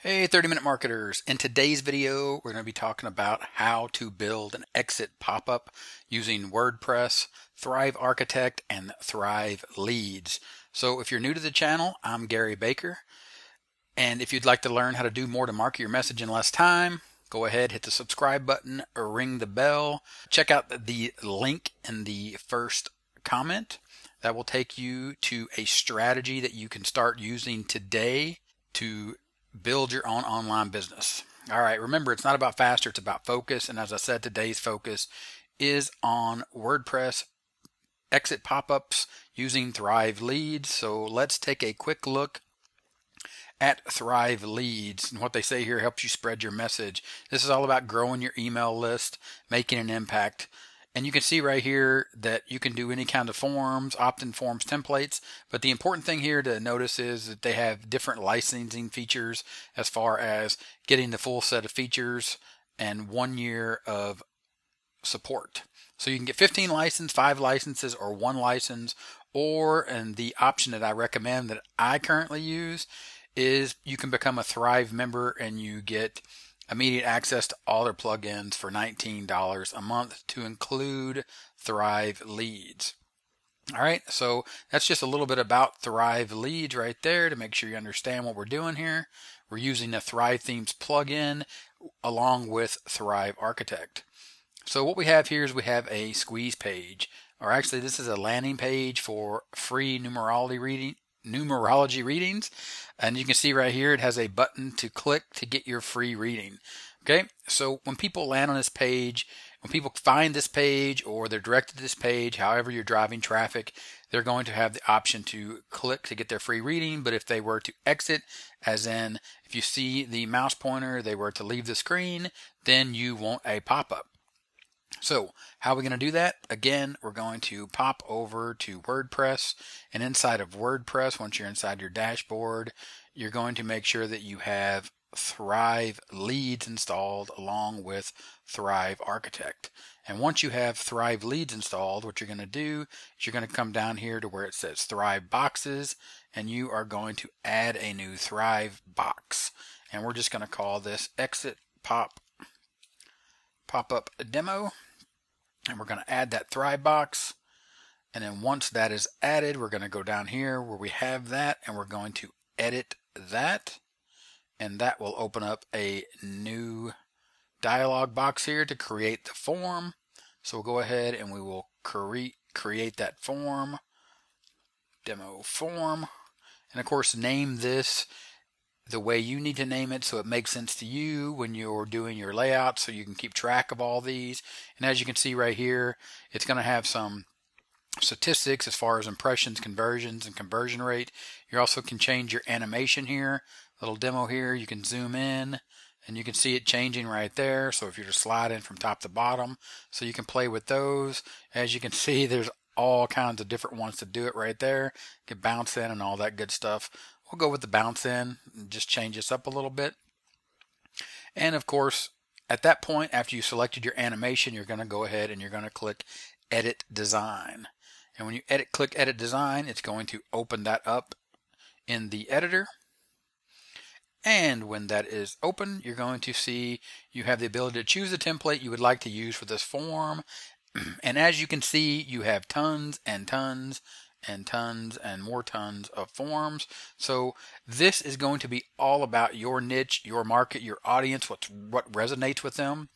Hey 30-minute marketers. In today's video, we're going to be talking about how to build an exit pop-up using WordPress, Thrive Architect, and Thrive Leads. So if you're new to the channel, I'm Gary Baker. And if you'd like to learn how to do more to market your message in less time, go ahead, hit the subscribe button or ring the bell. Check out the link in the first comment. That will take you to a strategy that you can start using today to build your own online business. All right, remember, it's not about faster, it's about focus. And as I said, today's focus is on WordPress exit pop-ups using Thrive Leads. So let's take a quick look at Thrive Leads. And what they say here helps you spread your message. This is all about growing your email list, making an impact. And you can see right here that you can do any kind of forms, opt-in forms, templates. But the important thing here to notice is that they have different licensing features as far as getting the full set of features and 1 year of support. So you can get 15 licenses, 5 licenses, or 1 license. And the option that I recommend that I currently use is you can become a Thrive member and you get immediate access to all their plugins for $19 a month to include Thrive Leads. All right, so that's just a little bit about Thrive Leads right there to make sure you understand what we're doing here. We're using the Thrive Themes plugin along with Thrive Architect. So what we have here is we have a squeeze page, or actually this is a landing page for free numerology readings. And you can see right here it has a button to click to get your free reading. Okay, so when people land on this page, when people find this page or they're directed to this page, however you're driving traffic, they're going to have the option to click to get their free reading. But if they were to exit, as in if you see the mouse pointer, they were to leave the screen, then you want a pop-up. So how are we going to do that? Again, we're going to pop over to WordPress, and inside of WordPress, once you're inside your dashboard, you're going to make sure that you have Thrive Leads installed along with Thrive Architect. And once you have Thrive Leads installed, what you're going to do is you're going to come down here to where it says Thrive Boxes, and you are going to add a new Thrive box. And we're just going to call this Exit Pop-up Demo. And we're going to add that Thrive box. And then once that is added, we're going to go down here where we have that and we're going to edit that. And that will open up a new dialog box here to create the form. So we'll go ahead and we will create that form, demo form. And of course, name this the way you need to name it so it makes sense to you when you're doing your layout, so you can keep track of all these. And as you can see right here, it's going to have some statistics as far as impressions, conversions, and conversion rate. You also can change your animation here. Little demo here, you can zoom in and you can see it changing right there. So if you're just sliding from top to bottom, so you can play with those. As you can see, there's all kinds of different ones to do it right there. You can bounce in and all that good stuff. We'll go with the bounce in and just change this up a little bit. And of course, at that point, after you selected your animation, you're going to go ahead and you're going to click Edit Design. And when you click Edit Design, it's going to open that up in the editor. And when that is open, you're going to see you have the ability to choose the template you would like to use for this form. And as you can see, you have tons and tons and tons and more tons of forms. So this is going to be all about your niche, your market, your audience, what resonates with them.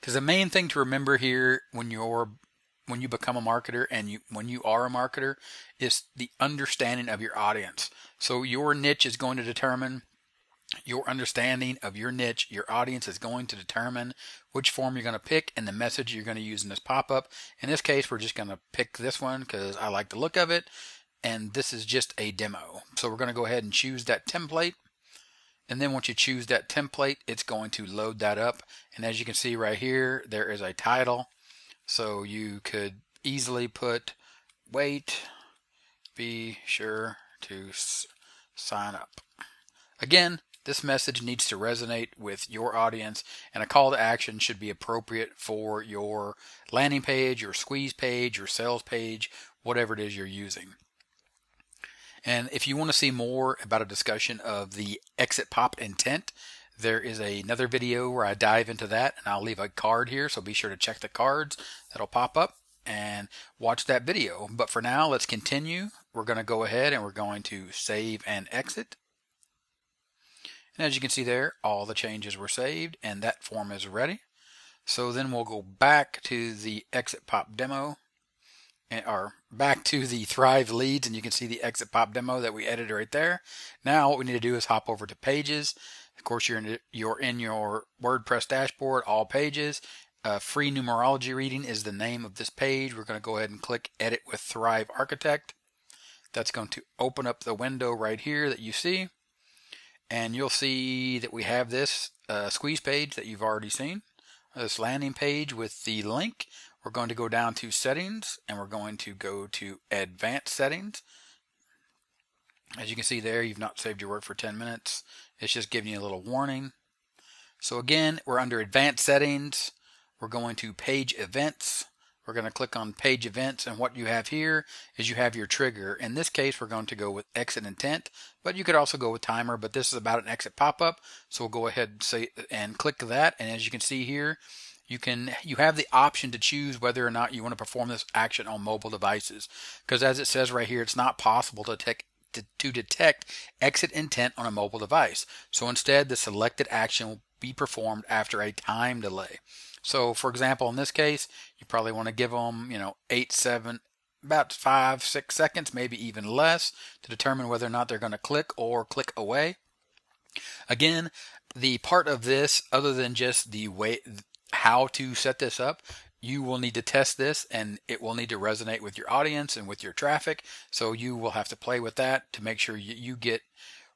Because the main thing to remember here when you become a marketer and when you are a marketer is the understanding of your audience. So your niche is going to determine your understanding of your niche. Your audience is going to determine which form you're going to pick and the message you're going to use in this pop-up. In this case, we're just going to pick this one because I like the look of it, and this is just a demo. So we're going to go ahead and choose that template. And then once you choose that template, it's going to load that up. And as you can see right here, there is a title. So you could easily put, "Wait, be sure to sign up." Again, this message needs to resonate with your audience, and a call to action should be appropriate for your landing page, your squeeze page, your sales page, whatever it is you're using. And if you want to see more about a discussion of the exit pop intent, there is another video where I dive into that, and I'll leave a card here, so be sure to check the cards that'll pop up and watch that video. But for now, let's continue. We're going to go ahead and we're going to save and exit. And as you can see there, all the changes were saved and that form is ready. So then we'll go back to the exit pop demo, or back to the Thrive leads, and you can see the exit pop demo that we edited right there. Now what we need to do is hop over to pages. Of course, you're in your WordPress dashboard, all pages. Free numerology reading is the name of this page. We're going to go ahead and click Edit with Thrive Architect. That's going to open up the window right here that you see. And you'll see that we have this squeeze page that you've already seen. This landing page with the link. We're going to go down to Settings, and we're going to go to Advanced Settings. As you can see there, you've not saved your work for 10 minutes. It's just giving you a little warning. So again, we're under Advanced Settings. We're going to Page Events. We're going to click on Page Events, and what you have here is you have your trigger. In this case, we're going to go with Exit Intent, but you could also go with Timer, but this is about an exit pop-up, so we'll go ahead and click that, and as you can see here, you have the option to choose whether or not you want to perform this action on mobile devices, because as it says right here, it's not possible to detect exit intent on a mobile device. So instead, the selected action will be performed after a time delay. So for example, in this case, you probably want to give them, about 5-6 seconds, maybe even less, to determine whether or not they're going to click or click away. Again, the part of this, other than just the way how to set this up, you will need to test this, and it will need to resonate with your audience and with your traffic. So you will have to play with that to make sure you get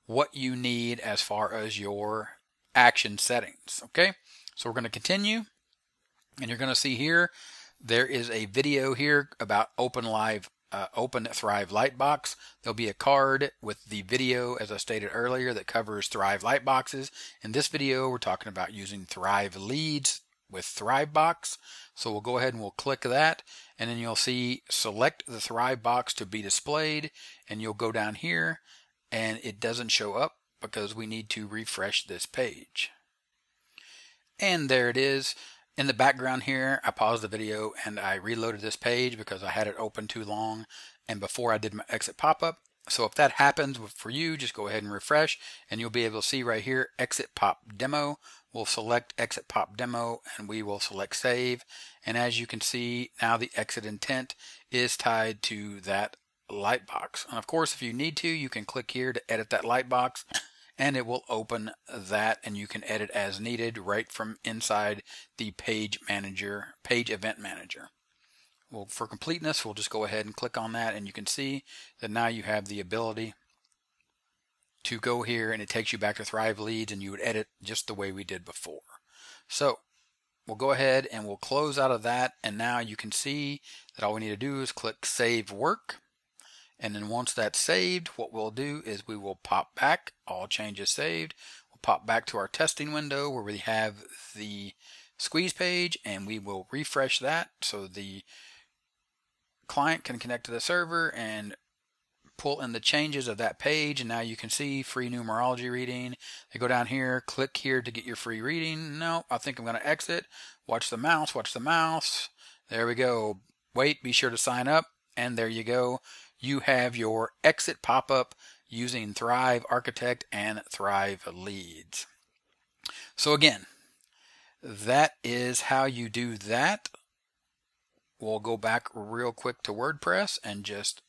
what you need as far as your action settings. Okay, so we're going to continue, and you're going to see here there is a video here about Open Thrive Lightbox. There'll be a card with the video, as I stated earlier, that covers Thrive Lightboxes. In this video, we're talking about using Thrive leads with Thrivebox. So we'll go ahead and we'll click that, and then you'll see select the Thrivebox to be displayed, and you'll go down here, and it doesn't show up because we need to refresh this page. And there it is. In the background here, I paused the video and I reloaded this page because I had it open too long and before I did my exit pop-up. So if that happens for you, just go ahead and refresh, and you'll be able to see right here, Exit Pop Demo. We'll select Exit Pop Demo, and we will select Save. And as you can see, now the exit intent is tied to that lightbox. And of course, if you need to, you can click here to edit that lightbox, and it will open that, and you can edit as needed right from inside the Page Event Manager. Well, for completeness, we'll just go ahead and click on that, and you can see that now you have the ability to go here, and it takes you back to Thrive Leads, and you would edit just the way we did before. So we'll go ahead and we'll close out of that, and now you can see that all we need to do is click Save Work. And then once that's saved, what we'll do is we will pop back, all changes saved. We'll pop back to our testing window where we have the squeeze page, and we will refresh that so the client can connect to the server and pull in the changes of that page. And now you can see free numerology reading. They go down here, click here to get your free reading. No, I think I'm going to exit. Watch the mouse, watch the mouse. There we go. Wait, be sure to sign up, and there you go. You have your exit pop-up using Thrive Architect and Thrive Leads. So again, that is how you do that. We'll go back real quick to WordPress and just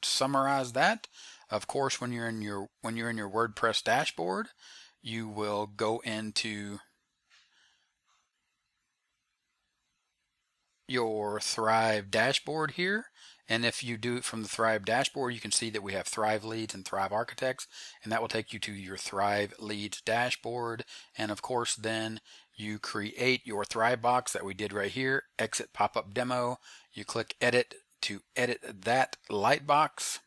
summarize that. Of course, when you're in your WordPress dashboard, you will go into your Thrive dashboard here. And if you do it from the Thrive dashboard, you can see that we have Thrive Leads and Thrive Architects, and that will take you to your Thrive Leads dashboard. And of course, then you create your Thrive box that we did right here, Exit Pop-Up Demo. You click Edit to edit that lightbox.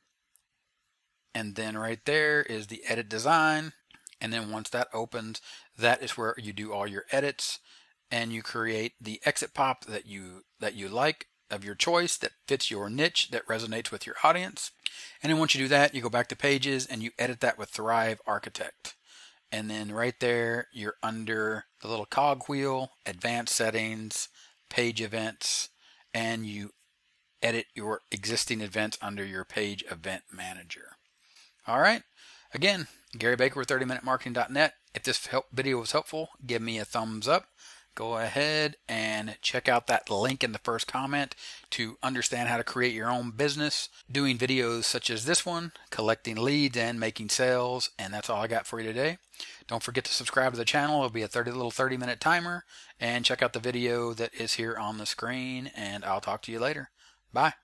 And then right there is the Edit Design. And then once that opens, that is where you do all your edits, and you create the exit pop that you like, of your choice, that fits your niche, that resonates with your audience. And then once you do that, you go back to Pages and you edit that with Thrive Architect. And then right there, you're under the little cog wheel, Advanced Settings, Page Events, and you edit your existing events under your Page Event Manager. All right. Again, Gary Baker with 30minutemarketing.net. If this video was helpful, give me a thumbs up. Go ahead and check out that link in the first comment to understand how to create your own business, doing videos such as this one, collecting leads and making sales. And that's all I got for you today. Don't forget to subscribe to the channel. It'll be a little 30-minute timer. And check out the video that is here on the screen. And I'll talk to you later. Bye.